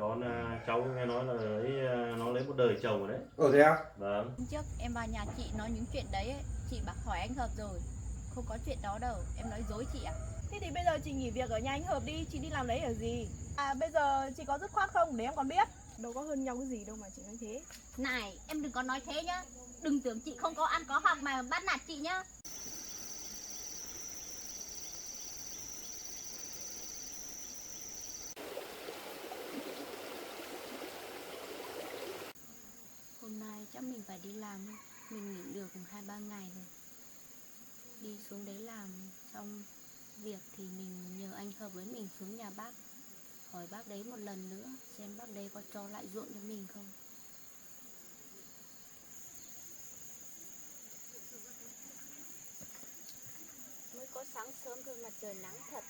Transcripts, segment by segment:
đón cháu nghe nói là nó lấy một đời chồng rồi đấy. Thế à? Vâng. Hôm trước em vào nhà chị nói những chuyện đấy ấy. Chị bảo hỏi anh Hợp rồi. Không có chuyện đó đâu. Em nói dối chị à? Thế thì bây giờ chị nghỉ việc ở nhà anh Hợp đi, chị đi làm đấy ở gì? À bây giờ chị có dứt khoát không để em còn biết. Đâu có hơn nhau cái gì đâu mà chị nói thế. Này em đừng có nói thế nhá. Đừng tưởng chị không có ăn có học mà bắt nạt chị nhá. Hôm nay chắc mình phải đi làm thôi. Mình nghỉ được 2-3 ngày rồi. Đi xuống đấy làm xong việc thì mình nhờ anh Hợp với mình xuống nhà bác. Hỏi bác đấy một lần nữa xem bác đấy có cho lại ruộng cho mình không. Mới có sáng sớm thôi mà trời nắng thật.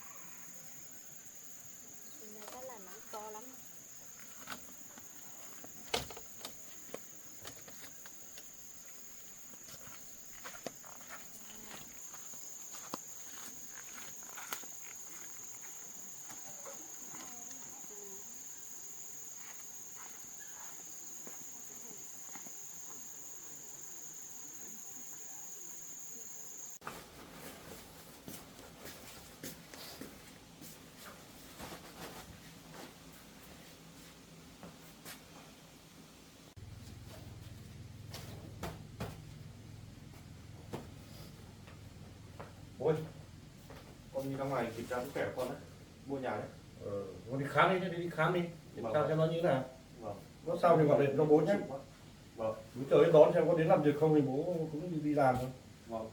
Hôm nay chắc là nắng to lắm. Ôi, con đi ra ngoài kiểm tra sức khỏe của con đấy, mua nhà đấy. Con đi khám đi, đi khám đi, kiểm tra xem nó như thế nào. Vâng. Nó sao thì gọi điện cho bố nhé. Vâng. Bố chờ đón xem có đến làm việc không thì bố cũng đi làm thôi. Vâng.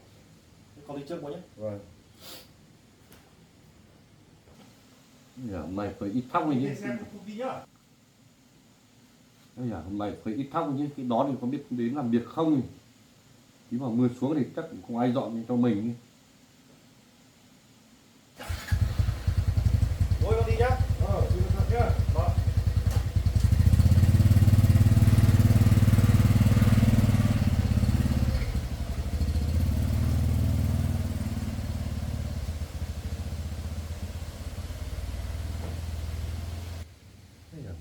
Thế con đi trước bố nhé. Vâng. Giờ mày phải ít thóc mình chứ. Xem công ty nhá. Giờ mày phải ít thóc chứ. Cái đó thì có biết đến làm việc không? Khi mà mưa xuống thì chắc không ai dọn cho mình. Bố con đi nhá. Đi thật nhá. Vâng.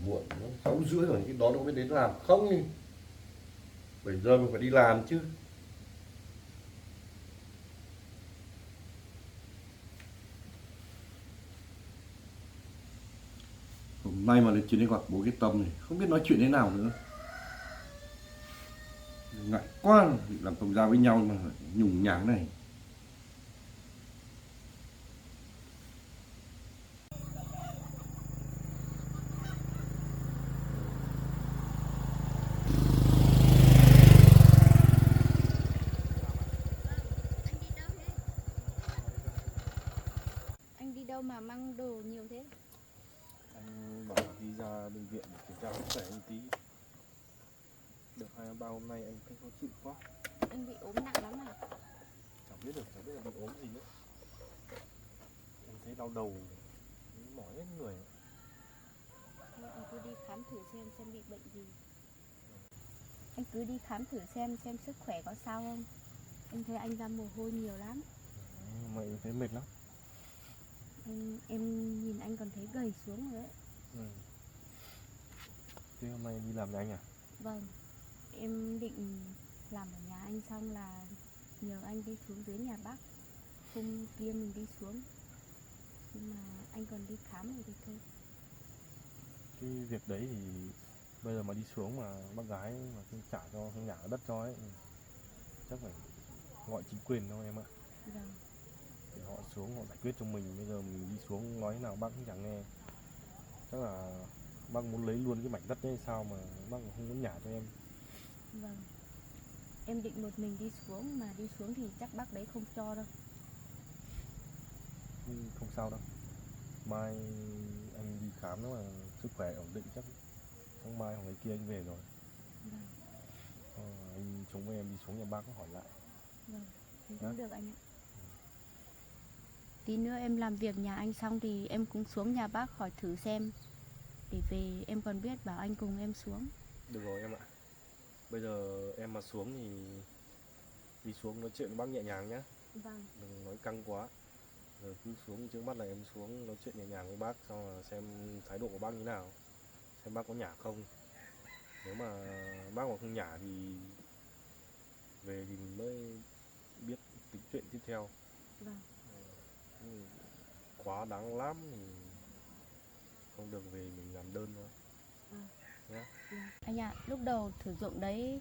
Muộn, nó 6:30 rồi, cái đó nó có biết đến làm không thì 7 giờ mình phải đi làm chứ. Hôm nay mà đến chuyến đi gặp bố cái Tâm này không biết nói chuyện thế nào nữa, ngại quá, làm tổng gia với nhau mà nhùng nhàng này. Anh đi đâu mà mang đồ nhiều thế? Anh bảo đi ra bệnh viện để kiểm tra sức khỏe anh tí. Được 2-3 hôm nay anh thấy khó chịu quá. Anh bị ốm nặng lắm à? Chẳng biết là bị ốm gì nữa. Em thấy đau đầu, mỏi hết người. Thôi anh cứ đi khám thử xem bị bệnh gì. Anh cứ đi khám thử xem sức khỏe có sao không. Anh thấy anh ra mồ hôi nhiều lắm. Mà em thấy mệt lắm. Em nhìn anh còn thấy gầy xuống rồi đấy. Thế hôm nay đi làm nhà anh à? Vâng, em định làm ở nhà anh xong là nhờ anh đi xuống dưới nhà bác. Hôm kia mình đi xuống, nhưng mà anh còn đi khám rồi thì thôi. Cái việc đấy thì bây giờ mà đi xuống mà bác gái mà không trả cho, không nhả đất cho ấy, chắc phải gọi chính quyền thôi em ạ. Vâng, Để họ xuống họ giải quyết cho mình. Bây giờ mình đi xuống nói thế nào bác cũng chẳng nghe. Chắc là bác muốn lấy luôn cái mảnh đất đấy sao mà bác không muốn nhả cho em. vâng. Em định một mình đi xuống, mà đi xuống thì chắc bác đấy không cho đâu. Nhưng không sao đâu. Mai anh đi khám nếu mà sức khỏe ổn định chắc sáng mai hoặc ngày kia anh về rồi. Vâng, Anh chúng với em đi xuống nhà bác có hỏi lại. vâng, thế cũng được anh ạ. Tí nữa em làm việc nhà anh xong thì em cũng xuống nhà bác hỏi thử xem. Để về em còn biết bảo anh cùng em xuống. Được rồi em ạ. Bây giờ em mà xuống thì đi xuống nói chuyện với bác nhẹ nhàng nhé. Vâng, Đừng nói căng quá. Rồi cứ xuống trước mắt là em xuống nói chuyện nhẹ nhàng với bác, xong là xem thái độ của bác như nào. xem bác có nhả không. Nếu mà bác mà không nhả thì về thì mình mới biết tính chuyện tiếp theo. Vâng. Ừ, quá đáng lắm thì không được về mình làm đơn thôi nhé. Anh ạ, lúc đầu thử dụng đấy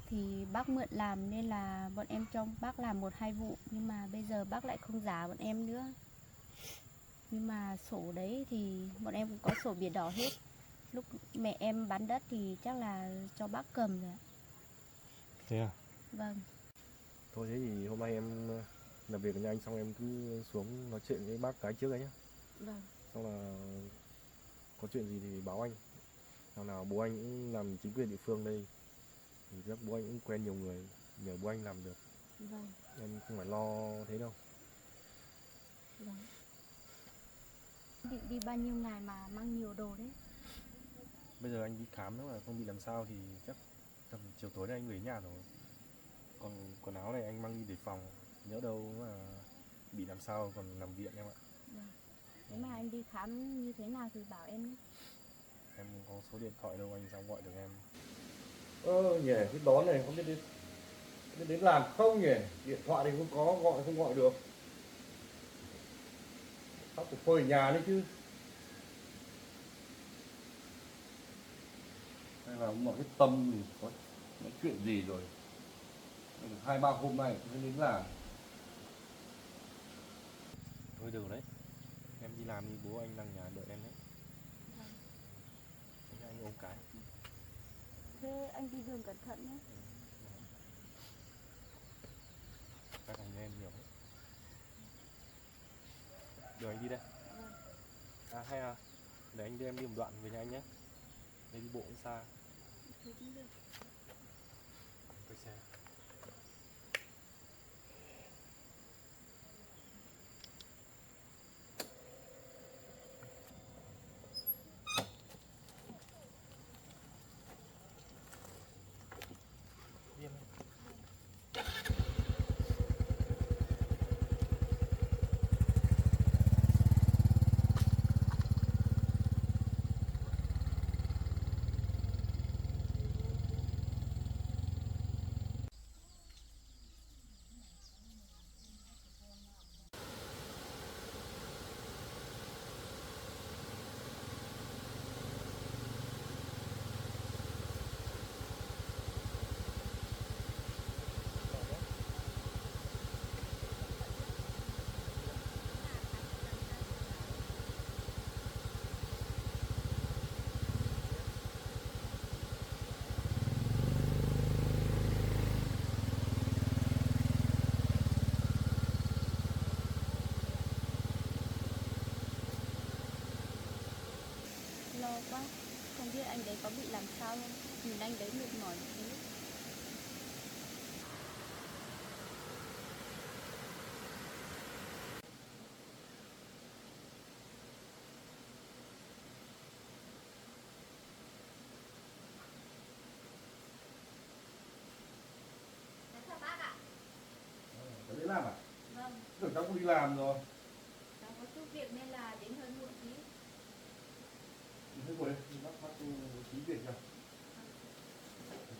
thì bác mượn làm nên là bọn em cho bác làm 1-2 vụ, nhưng mà bây giờ bác lại không giá bọn em nữa. Nhưng mà sổ đấy thì bọn em cũng có sổ biển đỏ hết. Lúc mẹ em bán đất thì chắc là cho bác cầm rồi ạ. Thế à? Vâng. Thôi thế thì hôm nay em làm việc với nhà anh xong em cứ xuống nói chuyện với bác cái trước đấy nhá. Vâng. Xong là có chuyện gì thì báo anh. Nào nào bố anh cũng làm chính quyền địa phương đây thì chắc bố anh cũng quen nhiều người, nhờ bố anh làm được. Vâng. Em không phải lo thế đâu. Vâng. Định đi bao nhiêu ngày mà mang nhiều đồ đấy? Bây giờ anh đi khám nếu mà không bị làm sao thì chắc tầm chiều tối nay anh về nhà rồi. Còn quần áo này anh mang đi để phòng, nhỡ đâu mà bị làm sao còn nằm viện em ạ. Vâng. Nếu mà anh đi khám như thế nào thì bảo em nhé. Em không có số điện thoại đâu, anh sao gọi được em. Nhỉ, cái đón này không biết đến làm không nhỉ? Điện thoại thì không có, gọi không gọi được. Sắp phải phơi ở nhà đấy chứ. Hay là ông bảo cái tâm thì có nói chuyện gì rồi. 2-3 hôm nay mới đến làm. Thôi được đấy, em đi làm thì bố anh đang nhà đợi em đấy. Vâng. Anh ôm cái. Thế anh đi đường cẩn thận nhé. Các anh em nhiều đấy. Đưa anh đi đây. Vâng. À hay à, để anh đưa em đi một đoạn về nhà anh nhé. Đây đi bộ cũng xa. Thế cũng được. Quay xe. Đi em ơi. Lo quá, không biết anh đấy có bị làm sao không? Nhìn anh đấy mệt mỏi thế. Chào bác ạ. Cháu đến làm à? Vâng, Tưởng cháu không đi làm rồi. cháu có chút việc nên là đến hơi muộn tí. Thế ngồi đây, bác tí việc cho.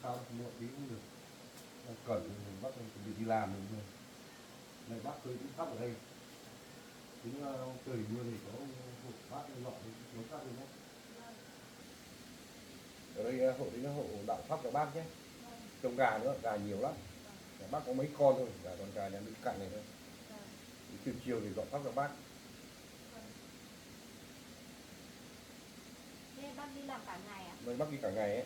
Sao muộn tí cũng được. Cẩn thì bác chuẩn bị đi làm rồi. Này bác tôi cũng thắp ở đây. Tính trời mưa thì có hộ bác dọn đi, nấu cắt đi nhé. Ở đây hộ đấy là hộ đạo thắp cho bác nhé. Trồng gà nữa, gà nhiều lắm. Bác có mấy con thôi, gà con gà nhà bị cạn này thôi. Chiều chiều thì dọn thắp cho bác. Thế bác đi làm cả ngày à? Vâng, bác đi cả ngày ấy.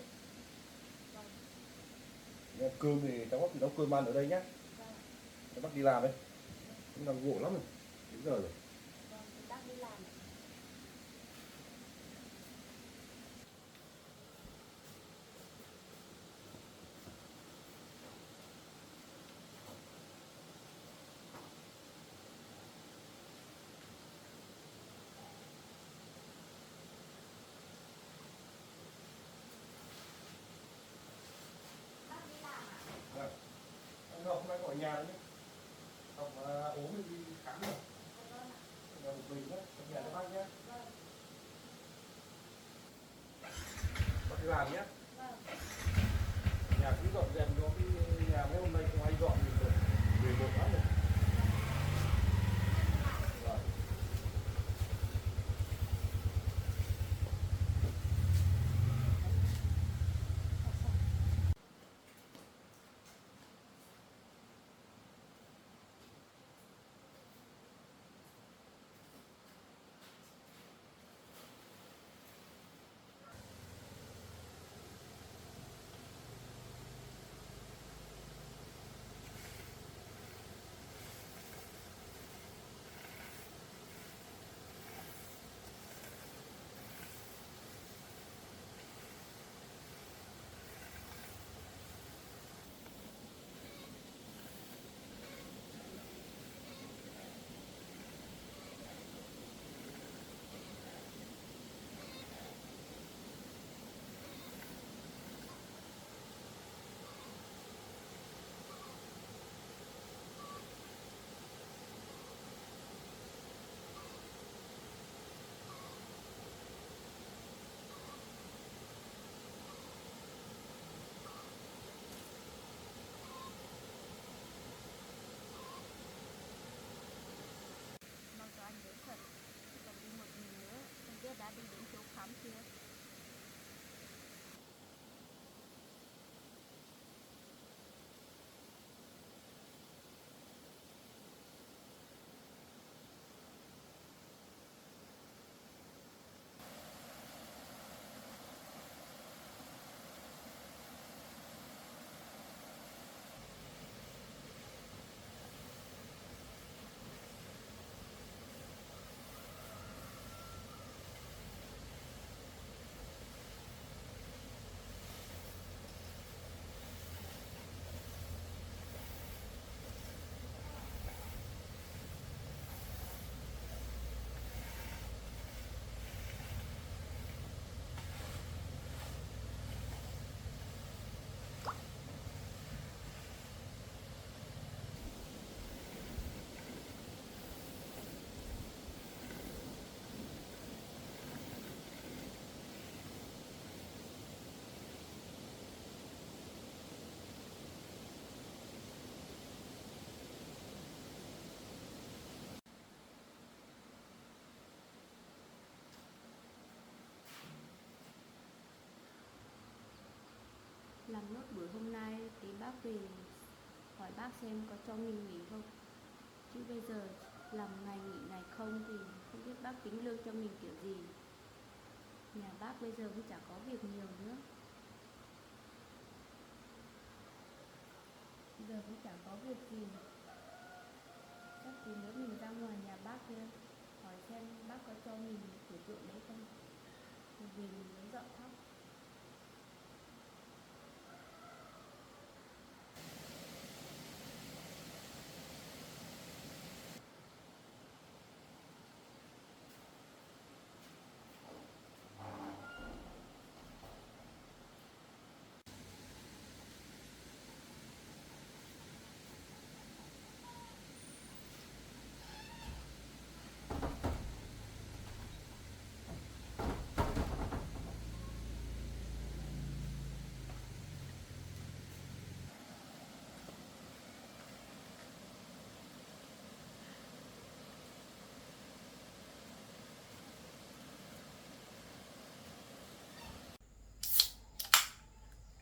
Cơm thì cháu bác thì nấu cơm ăn ở đây nhé. Cháu bác đi làm đấy. Cũng đang vội lắm rồi. Đến giờ rồi. Vâng, thì bác đi làm. Bác đi làm à? Vâng. Anh Ngọc hôm nay có ở nhà đấy nhé. Ngọc ốm thì đi khám rồi. Vâng ạ. Nhà một mình nhé, ở nhà cho bác nhé. Vâng. làm nhé. Nhà cứ dọn dẹp nó cái nhà mấy hôm nay không ai dọn thì rồi về một lắm rồi. Rồi. Mong cho anh đến thật. Còn đi một mình nữa, không biết đã đi đến chỗ khám chưa? Làm nốt buổi hôm nay thì bác về hỏi bác xem có cho mình nghỉ không. Chứ bây giờ làm ngày nghỉ ngày không thì không biết bác tính lương cho mình kiểu gì. Nhà bác bây giờ cũng chả có việc nhiều nữa. Giờ cũng chả có việc gì. Chắc tí nữa mình ra ngoài nhà bác kia hỏi xem bác có cho mình của ruộng đấy không. Thì về mình mới dọn thóc.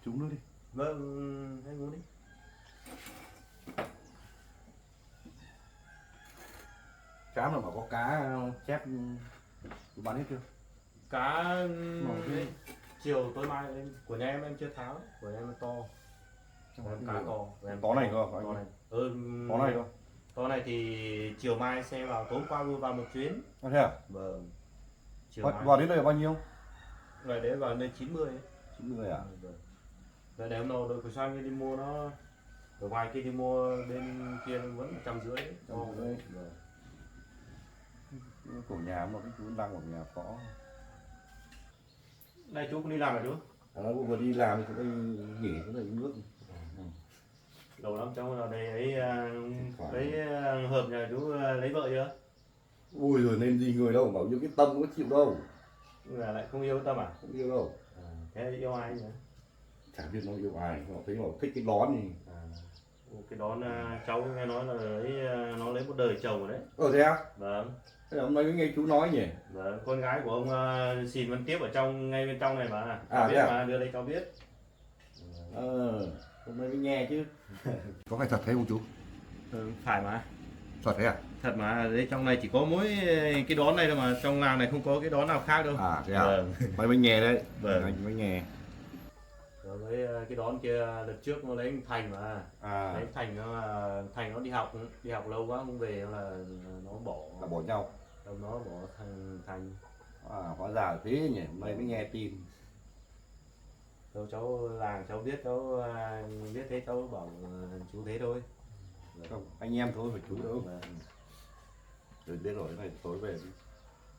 Trúng nữa đi. Vâng, hãy uống đi. Cá mà có cá chép bán hết chưa? Cá Màu thế. chiều tối mai của nhà em chưa tháo, của em nó to. Em cá to. To này cơ, To này. To này cơ. To này thì chiều mai xe vào, tối qua vừa vào một chuyến. À, thế à? Vâng. Chiều mai. Vào đến đây là bao nhiêu? Ngày đấy vào đây 90 ấy. 90 à? Vâng. Vậy để hôm nào đội của sang kia đi mua nó ở ngoài kia đi mua bên kia vẫn 150. 150. Vâng. Cổ nhà mà cái chú đang ở nhà có. Đây chú cũng đi làm rồi chú? Nó vừa đi làm thì đây nghỉ cái này nước. Lâu lắm cháu vào đây ấy hợp nhà chú lấy vợ chưa? Ui rồi nên gì người đâu, bảo như cái tâm có chịu đâu. Là lại không yêu Tâm à? Không yêu đâu. Thế yêu ai nhỉ? chả biết nó yêu ai, họ thấy họ thích cái đón thì Cái đón cháu nghe nói là nó lấy một đời chồng rồi đấy. thế à? Vâng. Thế là hôm nay mới nghe chú nói nhỉ. Vâng, con gái của ông Xìn Văn Tiếp ở trong ngay bên trong này mà. À, Cháu biết thế à? mà, đưa đây cháu biết. Hôm nay mới nghe chứ. Có phải thật thế không chú? Phải mà. Thật thế à? Thật mà, đấy trong này chỉ có mỗi cái đón này thôi mà, trong làng này không có cái đón nào khác đâu. À thế à? Vâng. Mày mới nghe đấy. Vâng. Anh mới nghe. Rồi với cái đón kia đợt trước nó lấy anh Thành mà. Lấy anh Thành nó đi học lâu quá không về là nó bỏ. Là bỏ nhau. Xong nó bỏ thằng Thành. Hóa ra là thế nhỉ, mày mới nghe tin. Đâu cháu làng cháu biết, cháu biết thế cháu bảo chú thế thôi. Không, anh em thôi phải chú đâu. Vâng. Rồi biết rồi, cái này tối về đi.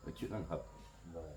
Cái chuyện đang hợp. Vâng.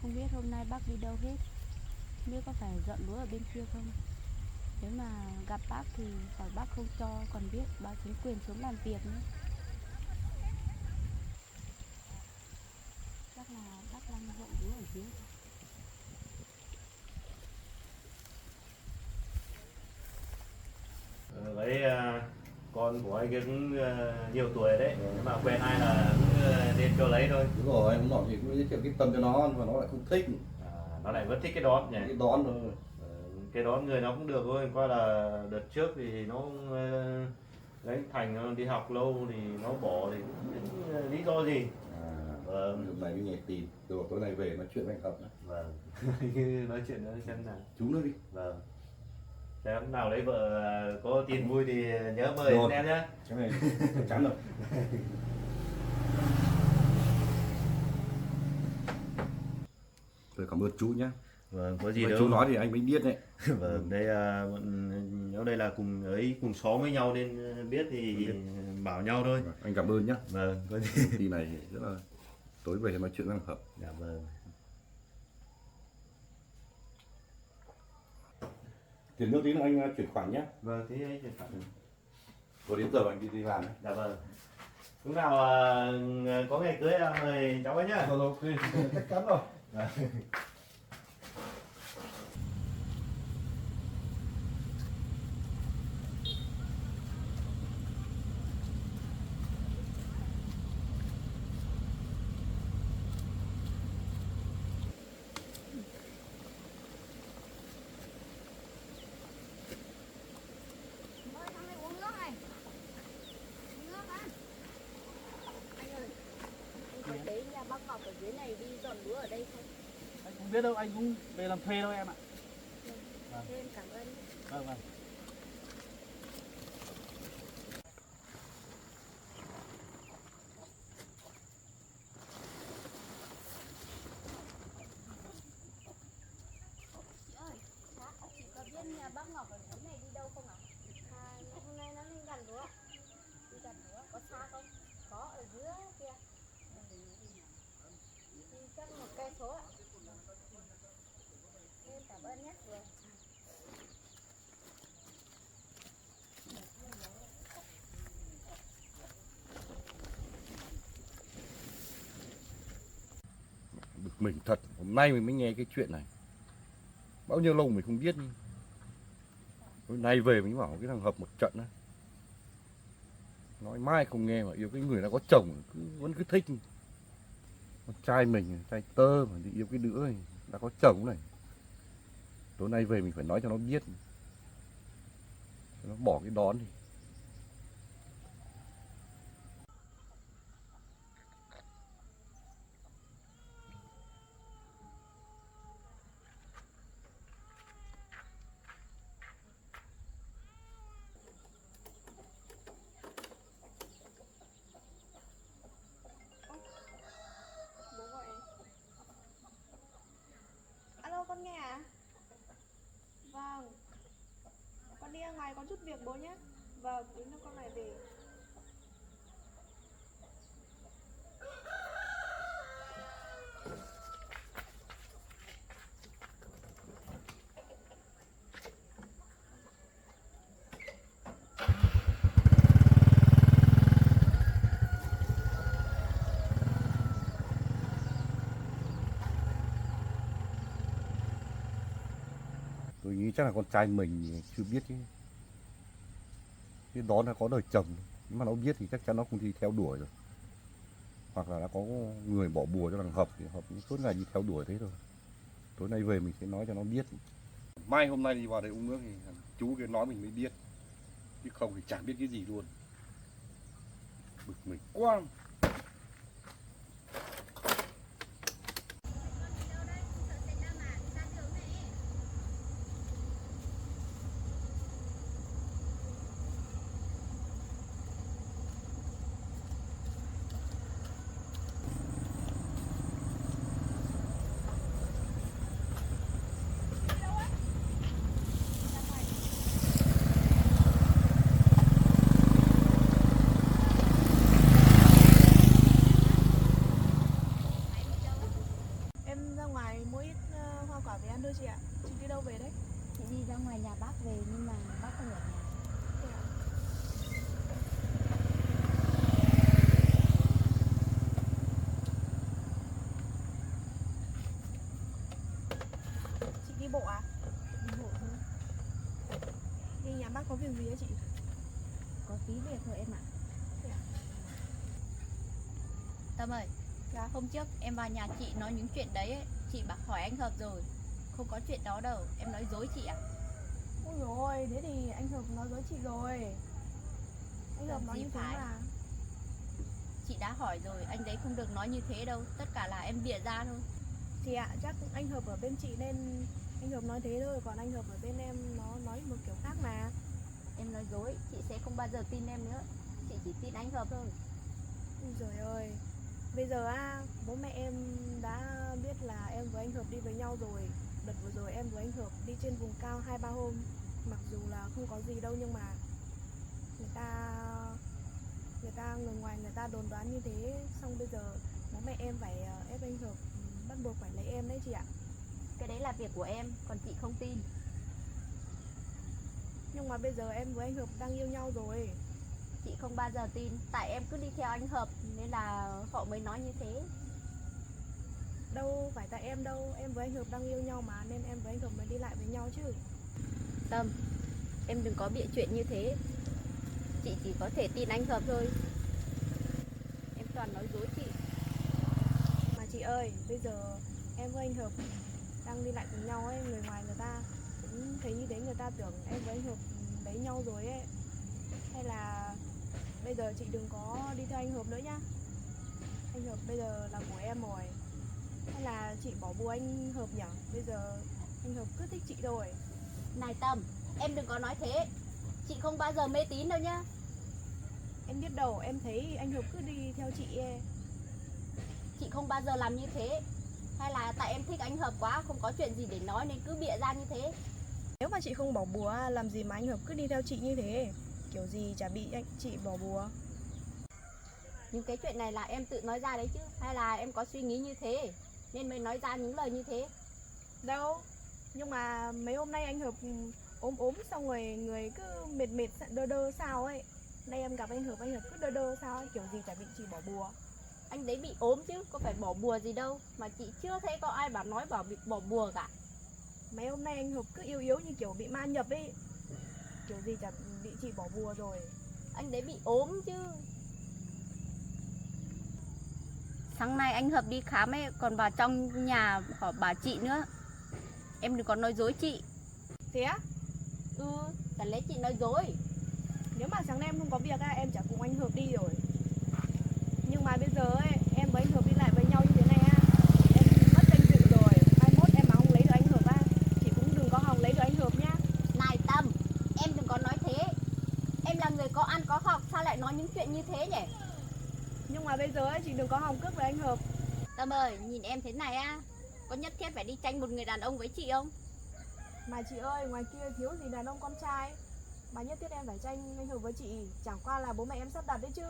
Không biết hôm nay bác đi đâu hết, không biết có phải dọn lúa ở bên kia không. Nếu mà gặp bác thì hỏi bác không cho, còn biết báo chính quyền xuống làm việc nữa. Chắc là bác đang dọn lúa ở dưới. Với con của anh kia cũng nhiều tuổi đấy, nếu mà quen ai là cũng nên cho lấy thôi. Đúng rồi, không nói gì cũng giới thiệu cái tâm cho nó mà nó lại không thích. Nó lại vẫn thích cái đón nhỉ. Cái đón thôi. Cái đón người nó cũng được thôi, qua là đợt trước thì nó lấy Thành nó đi học lâu thì nó bỏ thì cũng lý do gì. Vâng. Lúc này mới nghe tin, rồi tối nay về nói chuyện với anh Hợp. Vâng. Nói chuyện nữa xem nào. Chú nữa đi. Vâng. Xem nào lấy vợ có tin vui thì nhớ mời Rồi. em nhé. Cái này chắc chắn rồi. Tôi cảm ơn chú nhé. Vâng, có gì Với đâu. chú nói thì anh mới biết đấy. Vâng, đây ở đây là cùng xóm với nhau nên biết thì bảo nhau thôi. Anh cảm ơn nhé. Vâng, có gì. Công ty này rất là tối về nói chuyện với anh Hợp. Dạ vâng. Tiền nước tí nữa anh chuyển khoản nhé. Vâng, thế ấy chuyển khoản. Rồi đến giờ anh đi làm đấy. Dạ vâng. Lúc nào có ngày cưới mời cháu ấy nhá. Rồi ok, chắc chắn rồi. Có thấy nhà bác Ngọc ở dưới này đi dọn lúa ở đây không? Anh không biết đâu, anh cũng về làm thuê thôi em ạ. Thế em cảm ơn. Vâng vâng. Chị ơi, chị có biết nhà bác Ngọc ở dưới này đi đâu không ạ? Hôm nay nó đi gặt lúa. Đi gặt lúa, có xa không? Có ở dưới kia. Đi chắc 1 cây số ạ. Em cảm ơn nhé. Rồi. Bực mình thật, hôm nay mình mới nghe cái chuyện này. Bao nhiêu lâu mình không biết. Hôm nay về mình bảo cái thằng Hợp một trận á. Nói mai không nghe mà yêu cái người đã có chồng vẫn cứ thích. Con trai mình, trai tơ mà đi yêu cái đứa này, đã có chồng này. Tối nay về mình phải nói cho nó biết. Cho nó bỏ cái đón đi. việc bố nhé. Vâng, tí nữa con lại về. Tôi nghĩ chắc là con trai mình chưa biết chứ. Cái đó là có đời chồng, nhưng mà nó biết thì chắc chắn nó không đi theo đuổi rồi. Hoặc là đã có người bỏ bùa cho thằng Hợp thì Hợp suốt ngày đi theo đuổi thế rồi. Tối nay về mình sẽ nói cho nó biết. Mai hôm nay đi vào đây uống nước thì chú kia nói mình mới biết, chứ không thì chẳng biết cái gì luôn. Bực mình quá. Em ra ngoài mua ít hoa quả về ăn thôi chị ạ. Chị đi đâu về đấy? Chị đi ra ngoài nhà bác về nhưng mà bác không ở nhà. Thế ạ? Chị đi bộ à? Đi bộ thôi. Đi nhà bác có việc gì á chị? Có tí việc thôi em ạ. Thế ạ? Tâm ơi, Dạ. hôm trước em vào nhà chị nói những chuyện đấy ấy, chị bảo hỏi anh Hợp rồi. Không có chuyện đó đâu, em nói dối chị à? Ôi dồi ôi, thế thì anh Hợp nói với chị rồi. Anh Hợp Làm nói gì như thế phải. mà. Chị đã hỏi rồi, anh đấy không được nói như thế đâu. Tất cả là em bịa ra thôi. Chị ạ, chắc anh Hợp ở bên chị nên anh Hợp nói thế thôi. Còn anh Hợp ở bên em nó nói một kiểu khác mà. Em nói dối, chị sẽ không bao giờ tin em nữa. Chị chỉ tin anh Hợp thôi. Ôi giời ơi. Bây giờ bố mẹ em đã biết là em với anh Hợp đi với nhau rồi. Đợt vừa rồi em với anh Hợp đi trên vùng cao 2-3 hôm. Mặc dù là không có gì đâu nhưng mà người ta người ngoài người ta đồn đoán như thế. Xong bây giờ bố mẹ em phải ép anh Hợp bắt buộc phải lấy em đấy chị ạ. Cái đấy là việc của em, còn chị không tin. Nhưng mà bây giờ em với anh Hợp đang yêu nhau rồi. Chị không bao giờ tin, tại em cứ đi theo anh Hợp nên là họ mới nói như thế. Đâu phải tại em đâu, em với anh Hợp đang yêu nhau mà nên em với anh Hợp mới đi lại với nhau chứ. Tâm, em đừng có bịa chuyện như thế. Chị chỉ có thể tin anh Hợp thôi. Em toàn nói dối chị. Mà chị ơi, bây giờ em với anh Hợp đang đi lại cùng nhau ấy, người ngoài người ta cũng thấy như thế, người ta tưởng em với anh Hợp lấy nhau rồi ấy. Hay là bây giờ chị đừng có đi theo anh Hợp nữa nhá. Anh Hợp bây giờ là của em rồi. Hay là chị bỏ bùa anh Hợp nhỉ? Bây giờ anh Hợp cứ thích chị rồi. Này Tâm, em đừng có nói thế. Chị không bao giờ mê tín đâu nhá. Em biết đâu, em thấy anh Hợp cứ đi theo chị ấy. Chị không bao giờ làm như thế. Hay là tại em thích anh Hợp quá, không có chuyện gì để nói nên cứ bịa ra như thế. Nếu mà chị không bỏ bùa, làm gì mà anh Hợp cứ đi theo chị như thế? Kiểu gì chả bị chị bỏ bùa. Nhưng cái chuyện này là em tự nói ra đấy chứ. Hay là em có suy nghĩ như thế nên mới nói ra những lời như thế. Đâu, nhưng mà mấy hôm nay anh Hợp ốm xong rồi người cứ mệt đơ đơ sao ấy. Nay em gặp anh Hợp cứ đơ đơ sao ấy, kiểu gì chả bị chị bỏ bùa. Anh đấy bị ốm chứ, có phải bỏ bùa gì đâu. Mà chị chưa thấy có ai bảo bị bỏ bùa cả. Mấy hôm nay anh Hợp cứ yếu như kiểu bị ma nhập ấy. Kiểu gì chả bị chị bỏ bùa rồi. Anh đấy bị ốm chứ. Sáng nay anh Hợp đi khám ấy, còn vào trong nhà hỏi bà chị nữa. Em đừng có nói dối chị. Thế á? Chẳng lẽ chị nói dối. Nếu mà sáng nay em không có việc em chả cùng anh Hợp đi rồi. Nhưng mà bây giờ ấy, em với anh Hợp đi lại với nhau như thế này em mất danh dự rồi. Mai mốt em mà không lấy được anh Hợp chị cũng đừng có hòng lấy được anh Hợp nhá. Này Tâm, em đừng có nói thế. Em là người có ăn có học, sao lại nói những chuyện như thế nhỉ? Nhưng mà bây giờ ấy, chị đừng có hòng cướp với anh Hợp. Tâm ơi, nhìn em thế này có nhất thiết phải đi tranh một người đàn ông với chị không? Mà chị ơi, ngoài kia thiếu gì đàn ông con trai. Mà nhất thiết em phải tranh anh hợp với chị, chẳng qua là bố mẹ em sắp đặt đấy chứ.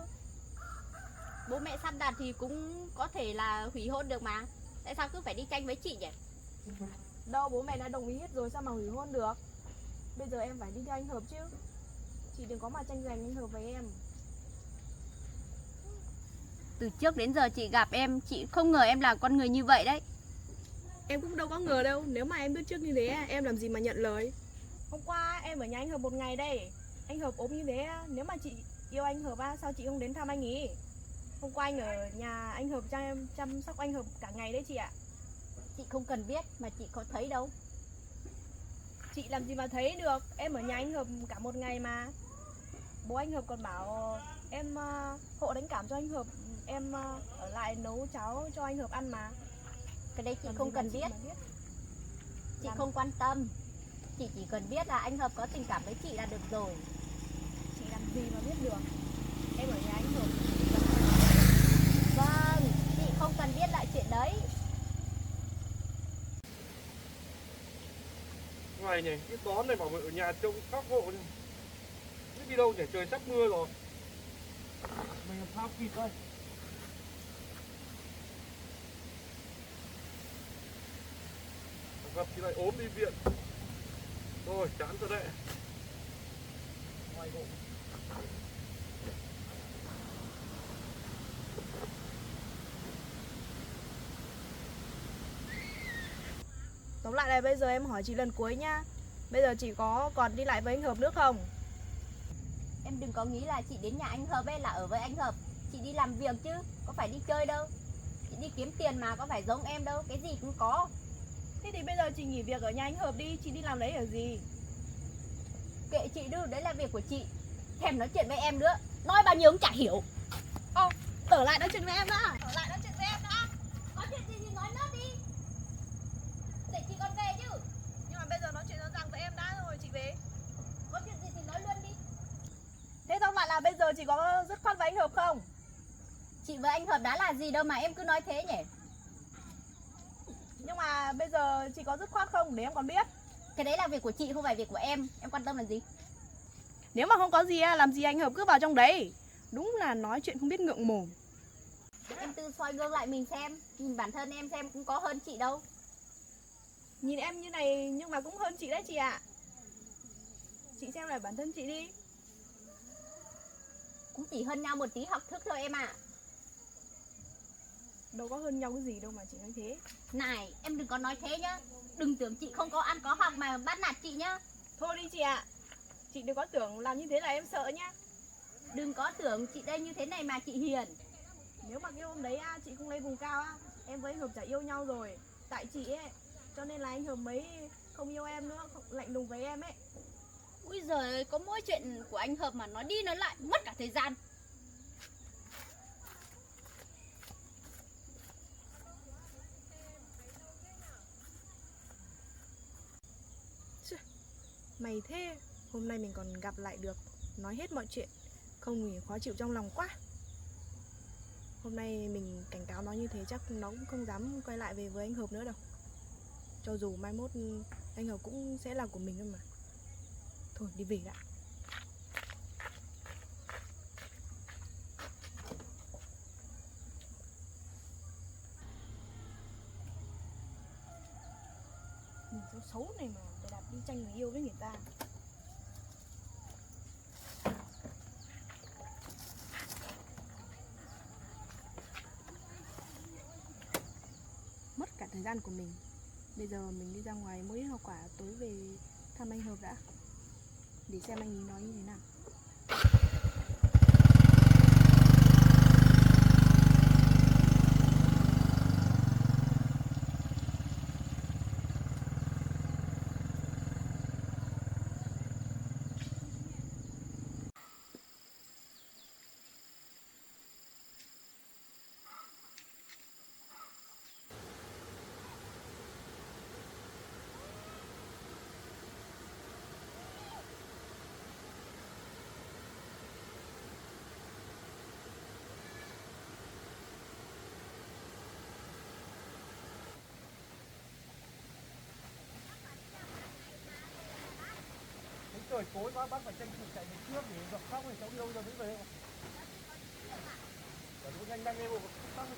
Bố mẹ sắp đặt thì cũng có thể là hủy hôn được mà. Tại sao cứ phải đi tranh với chị nhỉ? Đâu, bố mẹ đã đồng ý hết rồi, sao mà hủy hôn được. Bây giờ em phải đi theo anh hợp chứ. Chị đừng có mà tranh giành anh hợp với em. Từ trước đến giờ chị gặp em, chị không ngờ em là con người như vậy đấy. Em cũng đâu có ngờ đâu, nếu mà em biết trước như thế em làm gì mà nhận lời. Hôm qua em ở nhà anh Hợp một ngày đây. Anh Hợp ốm như thế, nếu mà chị yêu anh Hợp sao chị không đến thăm anh ý? Hôm qua anh ở nhà anh Hợp chăm sóc anh Hợp cả ngày đấy chị ạ. Chị không cần biết mà chị có thấy đâu. Chị làm gì mà thấy được, em ở nhà anh Hợp cả một ngày mà. Bố anh Hợp còn bảo em hộ đánh cảm cho anh Hợp, em ở lại nấu cháo cho anh Hợp ăn mà. Cái đấy chị Làm không gì mà cần chị biết. mà biết. Chị Làm- không quan tâm. Chị chỉ cần biết là anh Hợp có tình cảm với chị là được rồi. Chị làm gì mà biết được. Em ở nhà anh Hợp. Vâng, chị không cần biết lại chuyện đấy. Ngoài nhỉ, cái đón này bảo vệ ở nhà trông các hộ nhỉ. Biết đi đâu nhỉ, trời sắp mưa rồi. Mình làm sao kịp đây. Gặp thì lại ốm đi viện. Rồi, chán rồi đấy. Ngoài hộ. Tóm lại là bây giờ em hỏi chị lần cuối nhá. Bây giờ chị có còn đi lại với anh Hợp nữa không? Em đừng có nghĩ là chị đến nhà anh Hợp ấy là ở với anh Hợp. Chị đi làm việc chứ, có phải đi chơi đâu. Chị đi kiếm tiền mà, có phải giống em đâu. Cái gì cũng có. Thế thì bây giờ chị nghỉ việc ở nhà anh Hợp đi, chị đi làm đấy ở gì? Kệ chị đi, đấy là việc của chị. Thèm nói chuyện với em nữa. Nói bao nhiêu cũng chả hiểu. Ô, ở lại nói chuyện với em đã. Ở lại nói chuyện với em đã. Có chuyện gì thì nói nốt đi. Để chị còn về chứ. Nhưng mà bây giờ nói chuyện rõ ràng với em đã rồi chị về. Có chuyện gì thì nói luôn đi. Thế tóm lại là bây giờ chị có dứt khoát với anh Hợp không? Chị với anh Hợp đã là gì đâu mà em cứ nói thế nhỉ. Nhưng mà bây giờ chị có dứt khoát không để em còn biết. Cái đấy là việc của chị, không phải việc của em. Em quan tâm là gì? Nếu mà không có gì làm gì anh Hợp cứ vào trong đấy. Đúng là nói chuyện không biết ngượng mồm. Em tự soi gương lại mình xem. Nhìn bản thân em xem cũng có hơn chị đâu. Nhìn em như này nhưng mà cũng hơn chị đấy chị ạ. Chị xem lại bản thân chị đi. Cũng chỉ hơn nhau một tí học thức thôi em ạ. Đâu có hơn nhau cái gì đâu mà chị nói thế. Này, em đừng có nói thế nhá. Đừng tưởng chị không có ăn có học mà bắt nạt chị nhá. Thôi đi chị ạ. Chị đừng có tưởng làm như thế là em sợ nhá. Đừng có tưởng chị đây như thế này mà chị hiền. Nếu mà cái hôm đấy chị không lấy vùng cao em với anh Hợp chả yêu nhau rồi. Tại chị ấy, cho nên là anh Hợp mới không yêu em nữa, lạnh lùng với em ấy. Ui giời ơi, có mỗi chuyện của anh Hợp mà nói đi nói lại mất cả thời gian. Mày thế, hôm nay mình còn gặp lại được, nói hết mọi chuyện, không thì khó chịu trong lòng quá. Hôm nay mình cảnh cáo nó như thế chắc nó cũng không dám quay lại về với anh Hợp nữa đâu. Cho dù mai mốt anh Hợp cũng sẽ là của mình thôi mà. Thôi đi về đã. Nhìn xấu xấu này mà để đặt đi tranh người yêu với người ta. Mất cả thời gian của mình. Bây giờ mình đi ra ngoài mua ít hoa quả, tối về thăm anh Hợp đã. Để xem anh ấy nói như thế nào. trời tối quá bác phải tranh thủ chạy về trước để dập xong rồi cháu đi đâu giờ mới về. Và chú nhanh nhanh lên bộ xong rồi.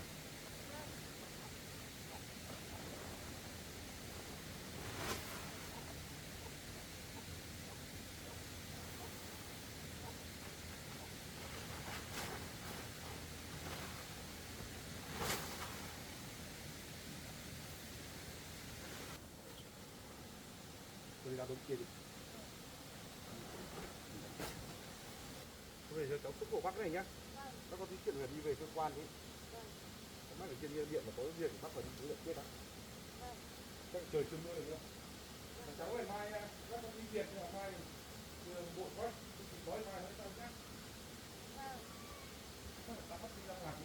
Tôi ra bên kia đi. Bây giờ cháu xúc bộ bác này nhá. Bác có tí chuyện là đi về cơ quan đi. Có mắt ở trên điện mà có việc thì bác phải đi chú điện biết đó. Chắc trời chưa mưa được nữa. Cháu ngày mai bác có đi việc ngày mai muộn quá. Đói mai nữa sao nhá. Bác bắt đi ra ngoài.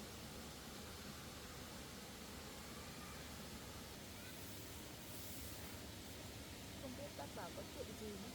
Không biết bác bảo có chuyện gì nữa.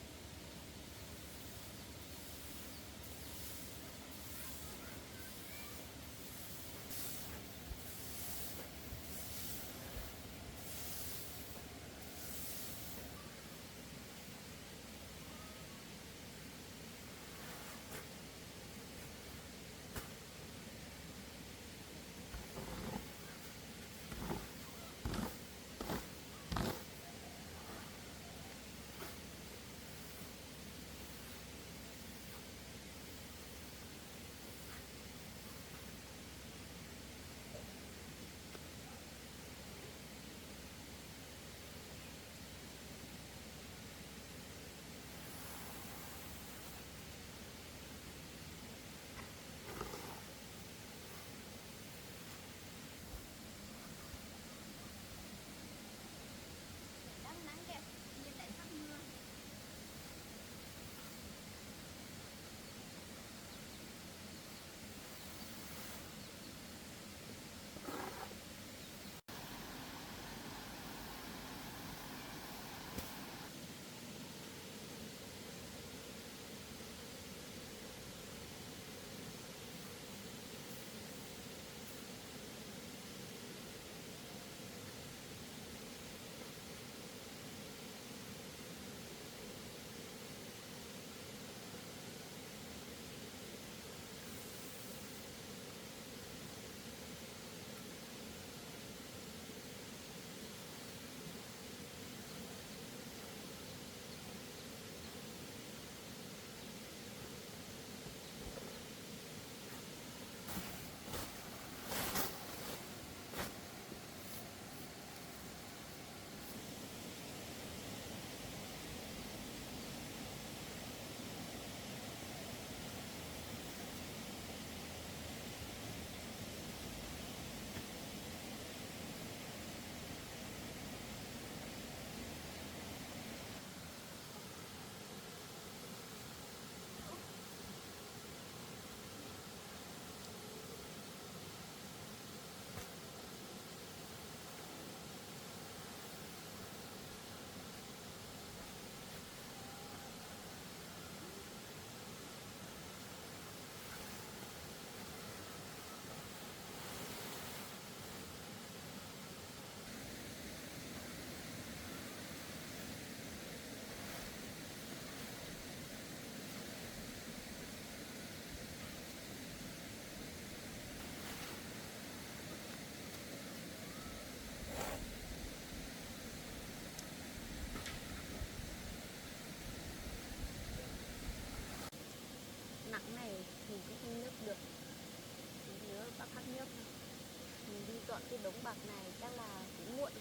Đang nắng kìa, nhìn lại sắp mưa. Nắng này thì cũng không nhấc được. Mình nhớ bác khắc nhấc. Mình đi dọn cái đống bạc này chắc là cũng muộn.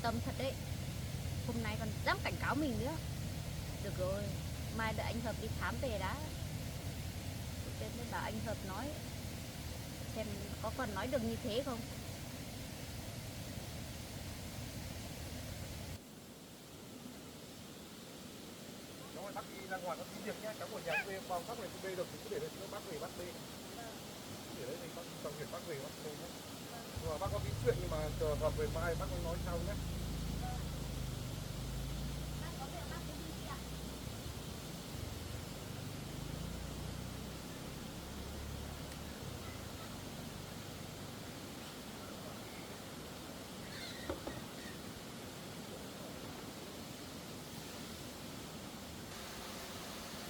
tâm thật đấy. Hôm nay còn dám cảnh cáo mình nữa. Được rồi, mai đợi anh Hợp đi khám về đã. Thế nên bảo anh Hợp nói xem có còn nói được như thế không. Cháu ơi, bác đi ra ngoài có tí việc nhé, cháu của nhà anh về vào bác về không về được thì cứ để đây cho bác về bác về. Để đấy thì bác tàu chuyển bác về bác về nhé. Nhưng mà bác có tí chuyện nhưng mà chờ Hợp về mai bác nói sau nhé.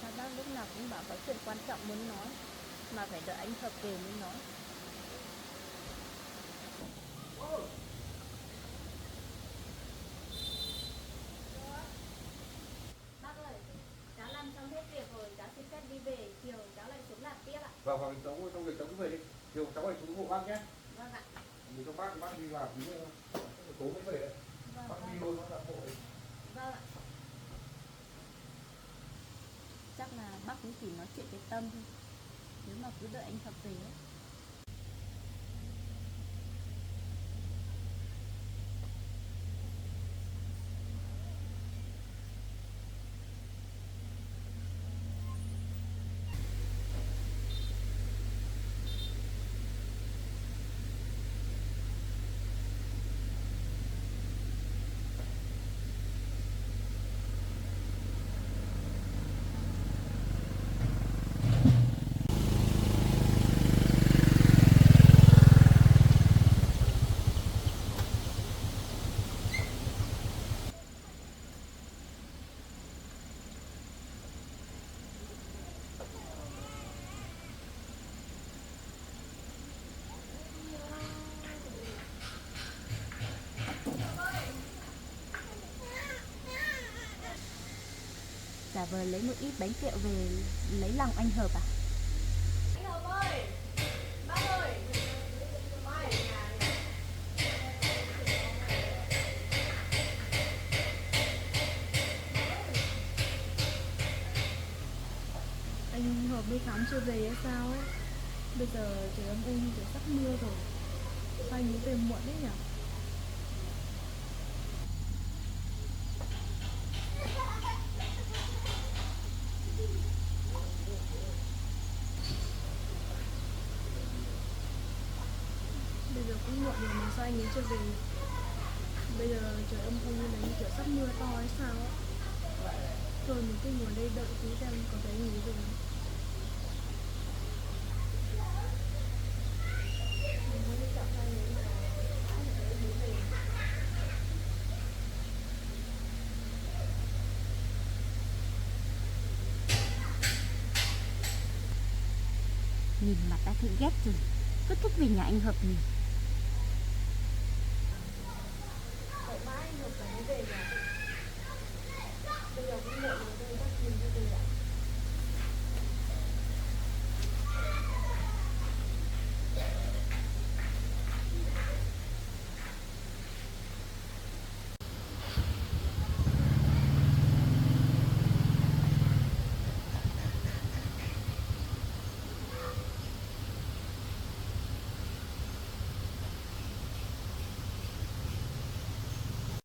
Sao bác lúc nào cũng bảo có chuyện quan trọng muốn nói mà phải đợi anh Hợp về mới nói. Bác ơi, cháu làm xong hết việc rồi, cháu xin phép đi về, chiều cháu lại xuống làm tiếp ạ. Vâng, cháu ơi, xong việc cháu cứ về đi. Chiều cháu lại xuống hộ bác nhé. Vâng ạ. Vì cho bác đi làm tí nữa. Tối mới về đấy. Vâng, Bác đi vâng. luôn, bác làm hộ đấy. Vâng ạ. Chắc là bác cũng chỉ nói chuyện cái tâm thôi. Nếu mà cứ đợi anh Hợp về ấy. Giả vờ lấy một ít bánh kẹo về lấy lòng anh Hợp à? Anh Hợp ơi, bác ơi. Anh Hợp đi khám chưa về hay sao ấy? Bây giờ trời âm u như trời sắp mưa rồi. Sao anh ấy về muộn đấy nhỉ? Bây giờ cũng muộn rồi mà sao anh ấy chưa về? Bây giờ trời âm u như này như kiểu sắp mưa to hay sao ấy? Thôi mình cứ ngồi đây đợi tí xem có thấy anh ấy về không? Mình muốn đi chọn cho anh ấy mà không thấy anh ấy về. Nhìn mặt đã thấy ghét rồi. Cứ thích về nhà anh Hợp nhỉ.